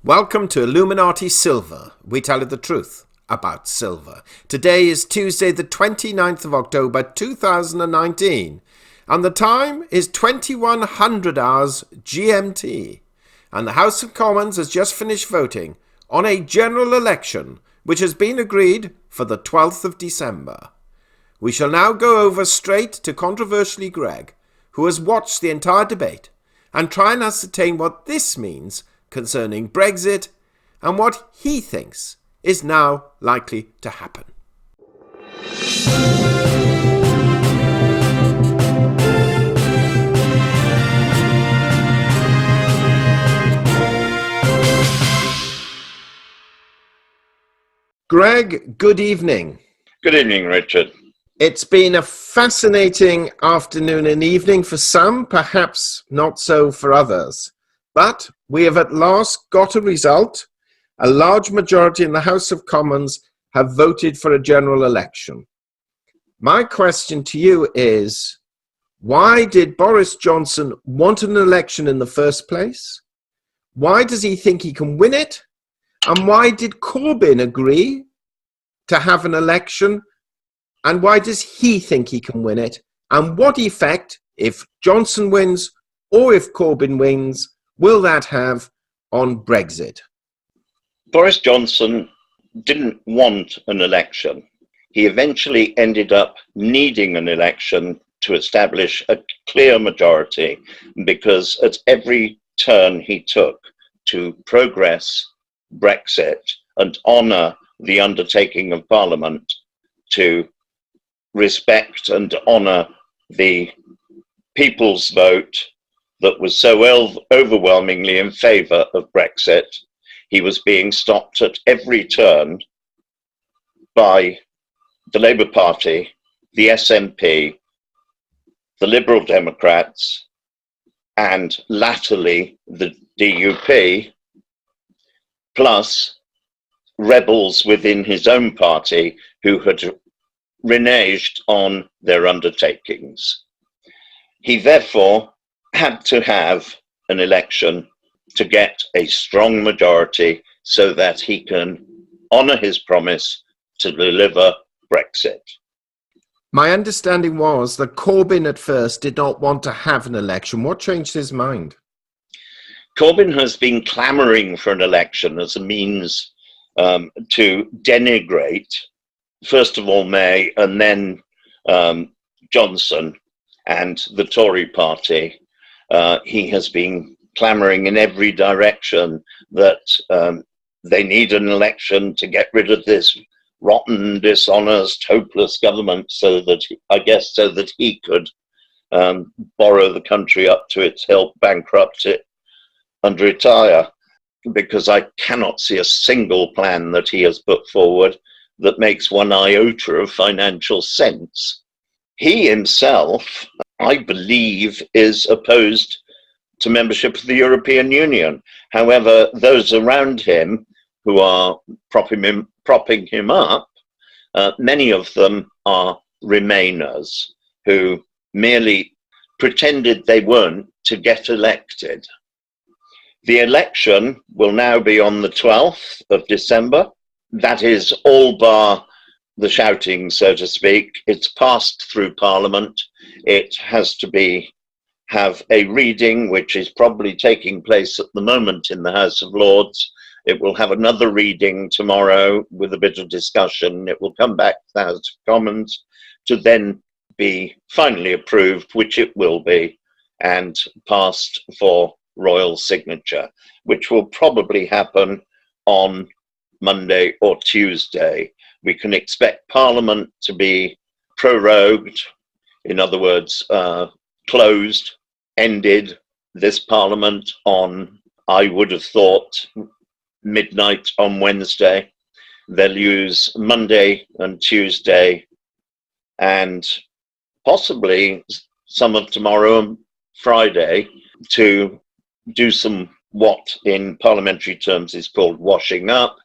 Welcome to Illuminati Silver. We tell you the truth about silver. Today is Tuesday, the 29th of October, 2019, and the time is 2100 hours GMT. And the House of Commons has just finished voting on a general election, which has been agreed for the 12th of December. We shall now go over straight to Controversially Greg, who has watched the entire debate, and try and ascertain what this means concerning Brexit and what he thinks is now likely to happen. Greg, good evening. Good evening, Richard. It's been a fascinating afternoon and evening for some, perhaps not so for others. But we have at last got a result. A large majority in the House of Commons have voted for a general election. My question to you is, why did Boris Johnson want an election in the first place? Why does he think he can win it? And why did Corbyn agree to have an election? And why does he think he can win it? And what effect, if Johnson wins or if Corbyn wins, will that have on Brexit? Boris Johnson didn't want an election. He eventually ended up needing an election to establish a clear majority because at every turn he took to progress Brexit and honour the undertaking of Parliament to respect and honour the people's vote that was so overwhelmingly in favour of Brexit, he was being stopped at every turn by the Labour Party, the SNP, the Liberal Democrats, and latterly the DUP, plus rebels within his own party who had reneged on their undertakings. He therefore had to have an election to get a strong majority so that he can honour his promise to deliver Brexit. My understanding was that Corbyn at first did not want to have an election. What changed his mind? Corbyn has been clamouring for an election as a means to denigrate, first of all, May and then Johnson and the Tory party. He has been clamouring in every direction that they need an election to get rid of this rotten, dishonest, hopeless government so that he could borrow the country up to its hilt, bankrupt it, and retire. Because I cannot see a single plan that he has put forward that makes one iota of financial sense. He himself, I believe, is opposed to membership of the European Union. However, those around him who are propping him up, many of them are Remainers who merely pretended they weren't to get elected. The election will now be on the 12th of December. That is all bar the shouting, so to speak. It's passed through Parliament. It has to have a reading, which is probably taking place at the moment in the House of Lords. It will have another reading tomorrow with a bit of discussion. It will come back to the House of Commons to then be finally approved, which it will be, and passed for royal signature, which will probably happen on Monday or Tuesday. We can expect Parliament to be prorogued, in other words, closed, ended this Parliament on, I would have thought, midnight on Wednesday. They'll use Monday and Tuesday and possibly some of tomorrow and Friday to do some what in parliamentary terms is called washing up,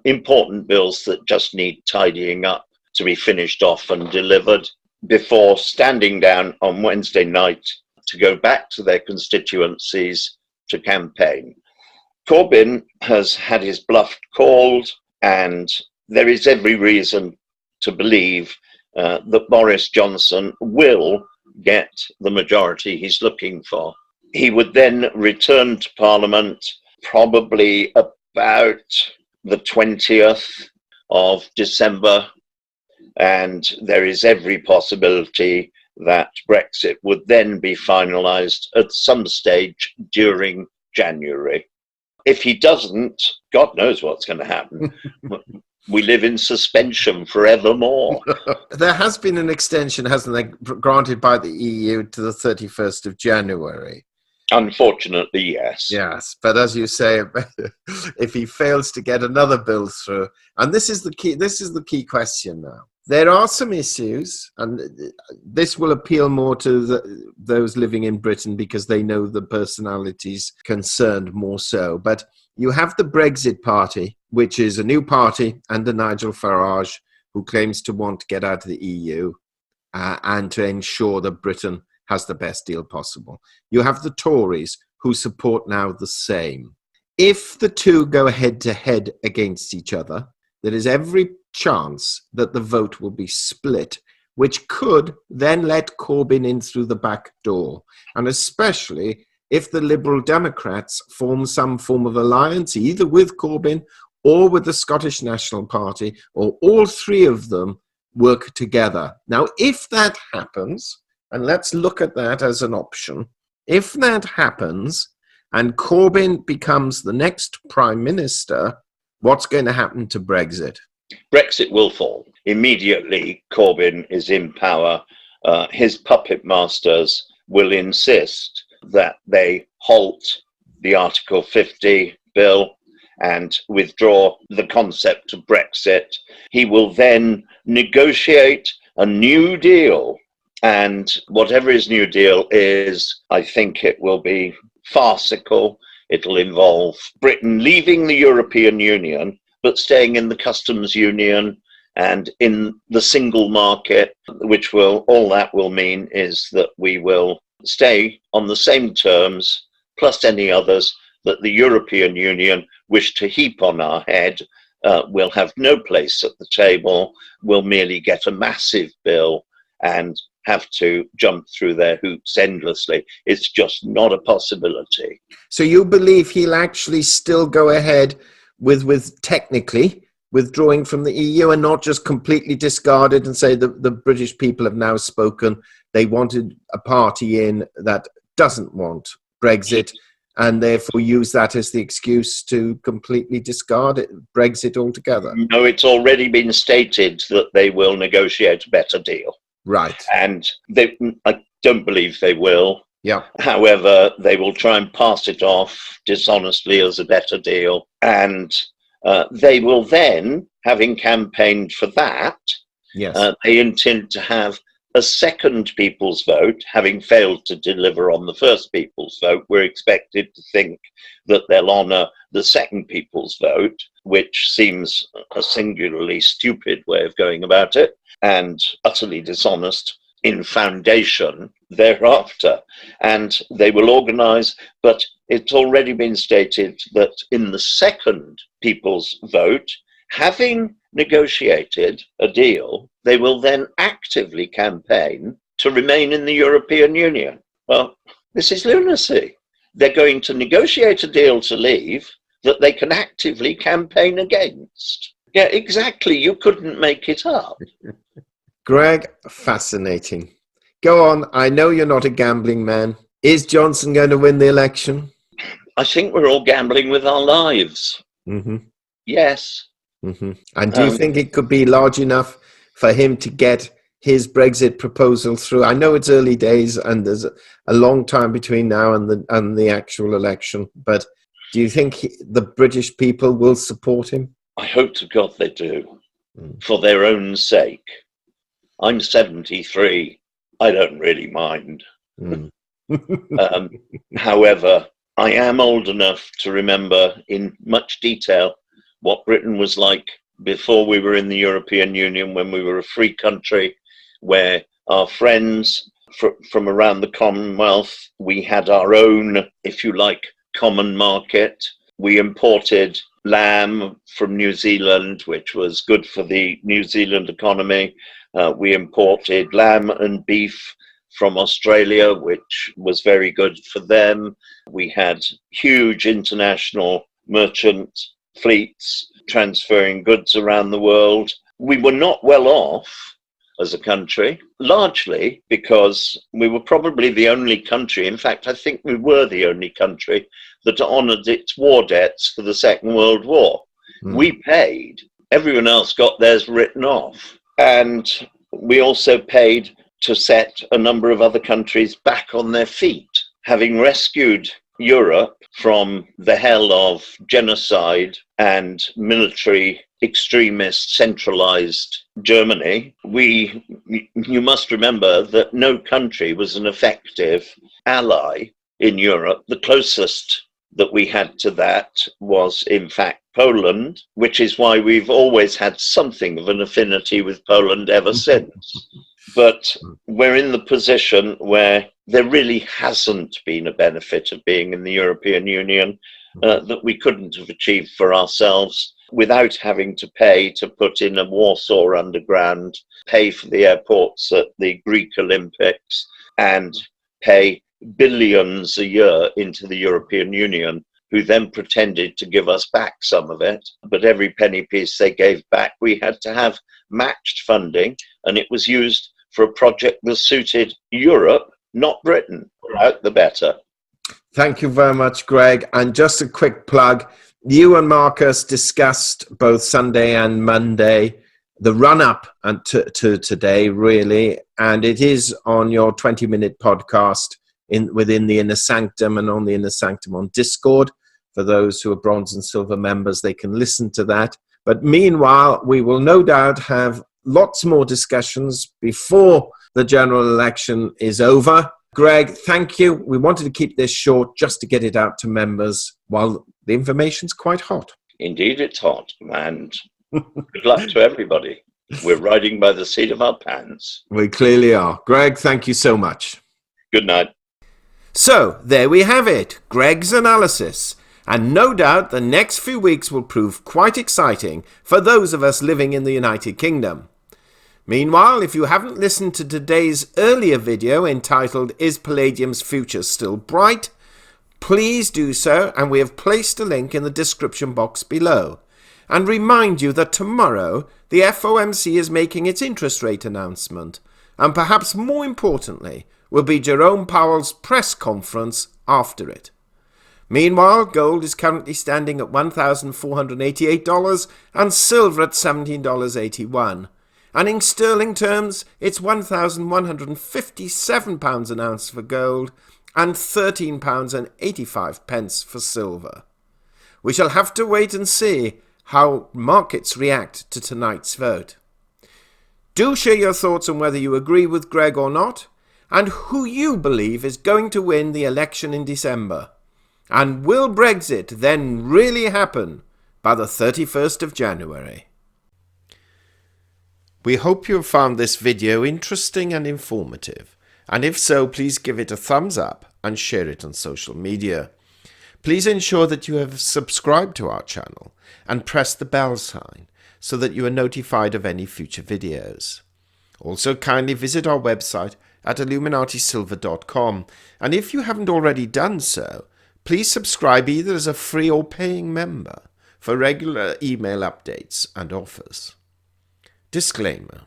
important bills that just need tidying up to be finished off and delivered before standing down on Wednesday night to go back to their constituencies to campaign. Corbyn has had his bluff called, and there is every reason to believe that Boris Johnson will get the majority he's looking for. He would then return to Parliament probably about the 20th of December, and there is every possibility that Brexit would then be finalised at some stage during January. If he doesn't, God knows what's going to happen. We live in suspension forevermore. There has been an extension, hasn't there, granted by the EU to the 31st of January. Unfortunately, yes. Yes, but as you say, if he fails to get another bill through, and this is the key question now. There are some issues, and this will appeal more to those living in Britain because they know the personalities concerned more so. But you have the Brexit Party, which is a new party under Nigel Farage, who claims to want to get out of the EU and to ensure that Britain has the best deal possible. You have the Tories, who support now the same. If the two go head-to-head against each other, there is every chance that the vote will be split, which could then let Corbyn in through the back door. And especially if the Liberal Democrats form some form of alliance, either with Corbyn or with the Scottish National Party, or all three of them work together. Now, if that happens, and let's look at that as an option, if that happens and Corbyn becomes the next Prime Minister, what's going to happen to Brexit? Brexit will fall. Immediately, Corbyn is in power. His puppet masters will insist that they halt the Article 50 bill and withdraw the concept of Brexit. He will then negotiate a new deal. And whatever his new deal is, I think it will be farcical. It'll involve Britain leaving the European Union, but staying in the customs union and in the single market, which all that will mean is that we will stay on the same terms, plus any others that the European Union wish to heap on our head. We'll have no place at the table. We'll merely get a massive bill and have to jump through their hoops endlessly. It's just not a possibility. So you believe he'll actually still go ahead with technically withdrawing from the EU and not just completely discard it and say the British people have now spoken. They wanted a party in that doesn't want Brexit and therefore use that as the excuse to completely discard it, Brexit altogether. No, it's already been stated that they will negotiate a better deal. Right. And I don't believe they will. Yeah. However, they will try and pass it off dishonestly as a better deal. And they will then, having campaigned for that, yes, they intend to have a second people's vote. Having failed to deliver on the first people's vote, we're expected to think that they'll honour the second people's vote, which seems a singularly stupid way of going about it and utterly dishonest in foundation thereafter. And they will organise, but it's already been stated that in the second people's vote, having negotiated a deal, they will then actively campaign to remain in the European Union. Well, this is lunacy. They're going to negotiate a deal to leave that they can actively campaign against. Yeah, exactly. You couldn't make it up. Greg, fascinating. Go on. I know you're not a gambling man. Is Johnson going to win the election? I think we're all gambling with our lives. Mm-hmm. Yes. Mm-hmm. And do you think it could be large enough for him to get his Brexit proposal through? I know it's early days and there's a long time between now and the actual election, but do you think the British people will support him? I hope to God they do, for their own sake. I'm 73. I don't really mind. However, I am old enough to remember in much detail what Britain was like before we were in the European Union, when we were a free country, where our friends from around the Commonwealth, we had our own, if you like, common market. We imported lamb from New Zealand, which was good for the New Zealand economy. We imported lamb and beef from Australia, which was very good for them. We had huge international merchant fleets transferring goods around the world. We were not well off as a country, largely because we were probably the only country, in fact, I think we were the only country that honoured its war debts for the Second World War. We paid. Everyone else got theirs written off. And we also paid to set a number of other countries back on their feet. Having rescued Europe from the hell of genocide and military extremist centralized Germany, you must remember that no country was an effective ally in Europe. The closest that we had to that was, in fact, Poland, which is why we've always had something of an affinity with Poland ever since. But we're in the position where there really hasn't been a benefit of being in the European Union that we couldn't have achieved for ourselves without having to pay to put in a Warsaw Underground, pay for the airports at the Greek Olympics, and pay billions a year into the European Union, who then pretended to give us back some of it. But every penny piece they gave back, we had to have matched funding, and it was used for a project that suited Europe, not Britain. Out the better. Thank you very much, Greg. And just a quick plug, you and Marcus discussed both Sunday and Monday, the run-up to today, really, and it is on your 20-minute podcast within the Inner Sanctum and on the Inner Sanctum on Discord. For those who are bronze and silver members, they can listen to that. But meanwhile, we will no doubt have lots more discussions before the general election is over. Greg, thank you. We wanted to keep this short just to get it out to members while the information's quite hot. Indeed, it's hot, and good luck to everybody. We're riding by the seat of our pants. We clearly are. Greg, thank you so much. Good night. So, there we have it, Greg's analysis. And no doubt the next few weeks will prove quite exciting for those of us living in the United Kingdom. Meanwhile, if you haven't listened to today's earlier video entitled "Is Palladium's Future Still Bright?", please do so, and we have placed a link in the description box below. And remind you that tomorrow the FOMC is making its interest rate announcement, and perhaps more importantly will be Jerome Powell's press conference after it. Meanwhile, gold is currently standing at $1,488 and silver at $17.81. And in sterling terms, it's £1,157 an ounce for gold and £13.85 for silver. We shall have to wait and see how markets react to tonight's vote. Do share your thoughts on whether you agree with Greg or not, and who you believe is going to win the election in December. And will Brexit then really happen by the 31st of January? We hope you have found this video interesting and informative, and if so, please give it a thumbs up and share it on social media. Please ensure that you have subscribed to our channel and press the bell sign so that you are notified of any future videos. Also, kindly visit our website at illuminatisilver.com, and if you haven't already done so, please subscribe either as a free or paying member for regular email updates and offers. Disclaimer.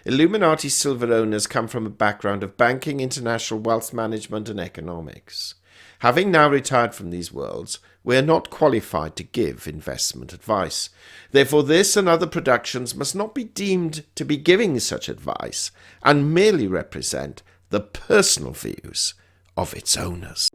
Illuminati Silver owners come from a background of banking, international wealth management and economics. Having now retired from these worlds, we are not qualified to give investment advice. Therefore, this and other productions must not be deemed to be giving such advice and merely represent the personal views of its owners.